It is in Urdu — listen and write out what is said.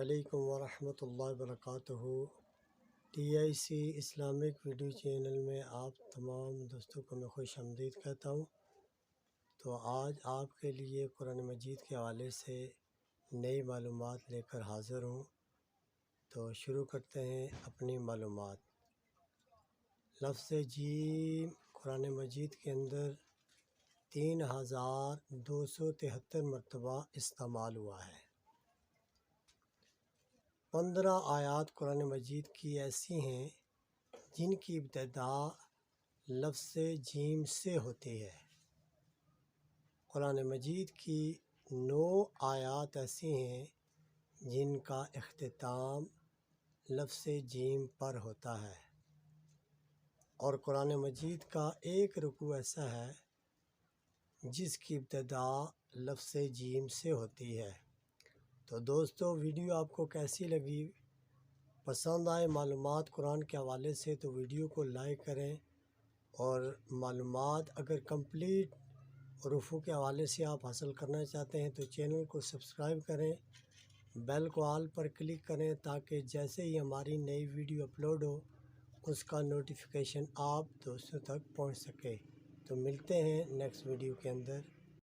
علیکم ورحمۃ اللہ وبرکاتہ۔ T I C Islamic video channel میں آپ تمام دوستوں کو میں خوش آمدید کہتا ہوں۔ تو آج آپ کے لیے قرآن مجید کے حوالے سے نئی معلومات لے کر حاضر ہوں۔ تو شروع کرتے ہیں اپنی معلومات۔ لفظ جیم قرآن مجید کے اندر 3273 مرتبہ استعمال ہوا ہے۔ 15 آیات قرآن مجید کی ایسی ہیں جن کی ابتدا لفظ جیم سے ہوتی ہے۔ قرآن مجید کی 9 آیات ایسی ہیں جن کا اختتام لفظ جیم پر ہوتا ہے، اور قرآن مجید کا ایک رکوع ایسا ہے جس کی ابتدا لفظ جیم سے ہوتی ہے۔ تو دوستو، ویڈیو آپ کو کیسی لگی؟ پسند آئے معلومات قرآن کے حوالے سے تو ویڈیو کو لائک کریں، اور معلومات اگر کمپلیٹ حروفوں کے حوالے سے آپ حاصل کرنا چاہتے ہیں تو چینل کو سبسکرائب کریں، بیل کو آل پر کلک کریں تاکہ جیسے ہی ہماری نئی ویڈیو اپلوڈ ہو اس کا نوٹیفیکیشن آپ دوستوں تک پہنچ سکے۔ تو ملتے ہیں نیکسٹ ویڈیو کے اندر۔